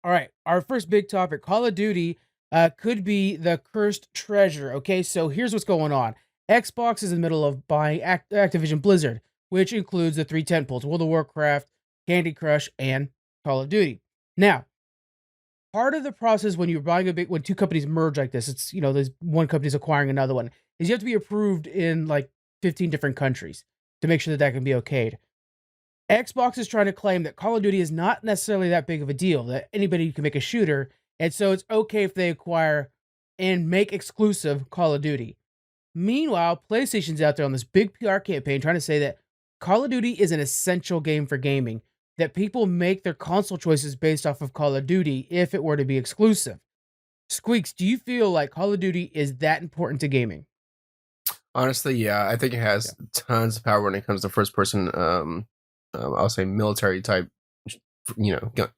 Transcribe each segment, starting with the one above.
All right, our first big topic: Call of Duty could be the cursed treasure. Okay, so here's what's going on. Xbox is in the middle of buying Activision Blizzard, which includes the three tentpoles: World of Warcraft, Candy Crush, and Call of Duty. Now, part of the process when you're buying when two companies merge like this, it's there's one company's acquiring another one, is you have to be approved in like 15 different countries to make sure that that can be okayed. Xbox is trying to claim that Call of Duty is not necessarily that big of a deal, that anybody can make a shooter, and so it's okay if they acquire and make exclusive Call of Duty. Meanwhile, PlayStation's out there on this big PR campaign trying to say that Call of Duty is an essential game for gaming, that people make their console choices based off of Call of Duty if it were to be exclusive. Squeaks, do you feel like Call of Duty is that important to gaming? Honestly, yeah, I think it Yeah. has tons of power when it comes to first person, I'll say military type,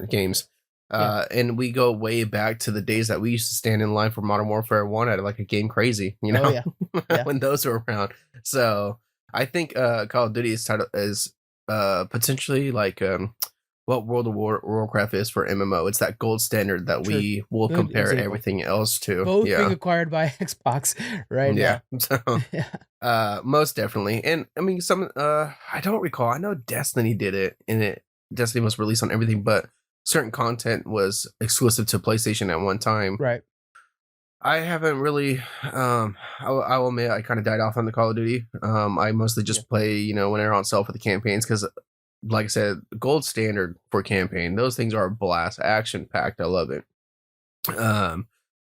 games. Yeah. And we go way back to the days that we used to stand in line for Modern Warfare 1 at like a Game Crazy, Oh yeah. Yeah. when those were around. So I think Call of Duty is potentially like what Warcraft is for MMO. It's that gold standard that True. we will Good compare example. everything else to. Both being Yeah. acquired by Xbox right Yeah. now. So Yeah. most definitely. And I mean some I don't recall. I know Destiny did it and it Destiny was released on everything, but certain content was exclusive to PlayStation at one time. Right. I haven't really I will admit I kind of died off on the Call of Duty. I mostly Yeah. just play, when they're on sale for the campaigns cuz like I said, gold standard for campaign. Those things are a blast, action packed. I love it. Um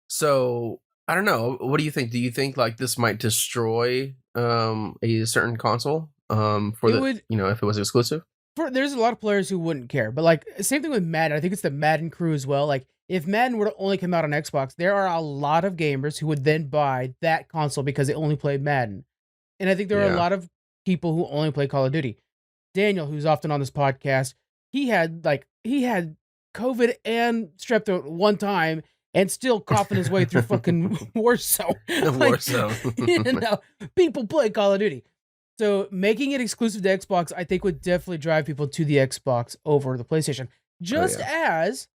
so I don't know. What do you think? Do you think like this might destroy a certain console for It the would if it was exclusive? there's a lot of players who wouldn't care, but like same thing with Madden. I think it's the Madden crew as well. Like if Madden were to only come out on Xbox, there are a lot of gamers who would then buy that console because they only played Madden. And I think there are a Yeah. lot of people who only play Call of Duty. Daniel, who's often on this podcast, he had COVID and strep throat one time and still coughing his way through fucking Warsaw. The Like, you Warzone. know, people play Call of Duty. So making it exclusive to Xbox, I think would definitely drive people to the Xbox over the PlayStation. Oh Just yeah. as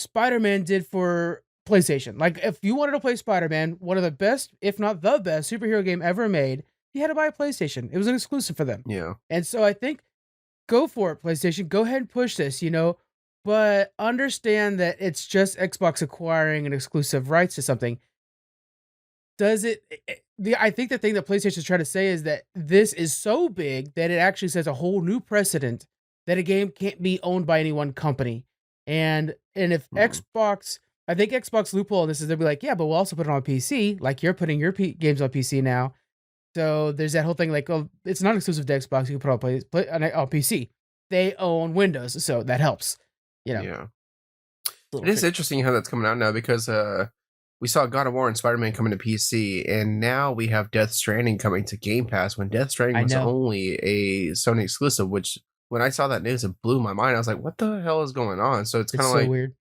Spider-Man did for PlayStation. Like if you wanted to play Spider-Man, one of the best, if not the best, superhero game ever made, you had to buy a PlayStation. It was an exclusive for them. Yeah. And so I think go for it, PlayStation. Go ahead and push this, but understand that it's just Xbox acquiring an exclusive rights to something. Does I think the thing that PlayStation is trying to say is that this is so big that it actually sets a whole new precedent that a game can't be owned by any one company. And if Mm. I think Xbox loophole in this is they'll be like, yeah, but we'll also put it on PC, like you're putting your games on PC now. So there's that whole thing like, oh, it's not exclusive to Xbox. You can put it on on PC. They own Windows, so that helps. Yeah. Little It is tricky. interesting how that's coming out now because we saw God of War and Spider-Man coming to PC, and now we have Death Stranding coming to Game Pass when Death Stranding I was know. only a Sony exclusive, which when I saw that news, it blew my mind. I was like, what the hell is going on? So it's It's kind of so like, weird.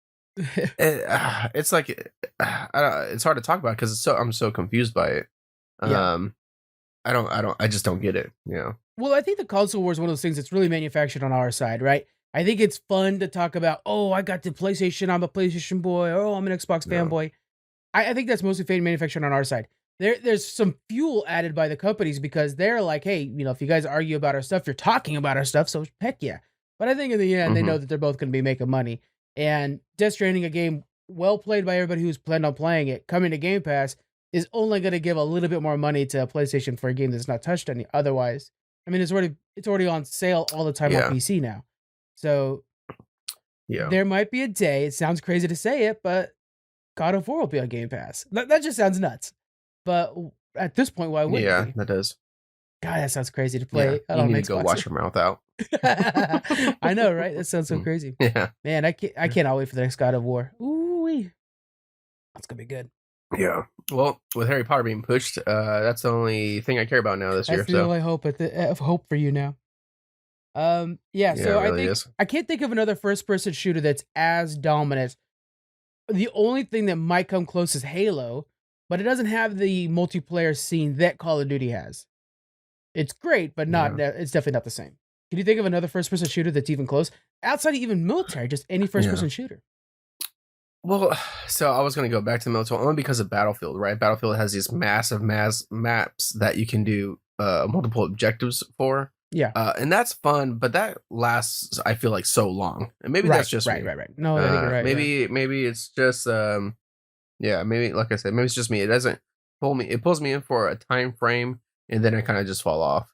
it's like, it's hard to talk about because I'm so confused by it. Yeah. Um, I just don't get it. Yeah. Well, I think the console war is one of those things that's really manufactured on our side, right? I think it's fun to talk about, oh, I got the PlayStation, I'm a PlayStation boy, oh, I'm an Xbox No. fanboy. I think that's mostly fan manufactured on our side. There's some fuel added by the companies because they're like, hey, if you guys argue about our stuff, you're talking about our stuff, so heck yeah. But I think in the end, they Hmm. know that they're both going to be making money. And Death Stranding, a game well played by everybody who's planned on playing it, coming to Game Pass, is only going to give a little bit more money to PlayStation for a game that's not touched any otherwise. I mean, it's already on sale all the time on Yeah. PC now. So Yeah. there might be a day. It sounds crazy to say it, but God of War will be on Game Pass. That just sounds nuts. But at this point, why wouldn't it Yeah. be? That does. God, that sounds crazy to Yeah. play it You on need an to go Xbox. wash your mouth out. I know, right? That sounds so Mm. crazy. Yeah. Man, I cannot wait for the next God of War. Ooh, that's gonna be good. Yeah. Well, with Harry Potter being pushed, that's the only thing I care about now this That's year. the So only hope hope for you now. Yeah. yeah, So it I really think is. I can't think of another first-person shooter that's as dominant. The only thing that might come close is Halo, but it doesn't have the multiplayer scene that Call of Duty has. It's great, but not. Yeah. It's definitely not the same. Can you think of another first-person shooter that's even close outside of even military? Just any Yeah. first-person shooter. Well, so I was gonna go back to the military only because of Battlefield, right? Battlefield has these massive maps that you can do multiple objectives for. Yeah. And that's fun, but that lasts, I feel like, so long. And maybe Right. that's just Right. me. Right. Right. No, I think you're right. Yeah. Maybe it's just yeah, maybe like I said, maybe it's just me. It doesn't pull me. It pulls me in for a time frame, and then I kind of just fall off.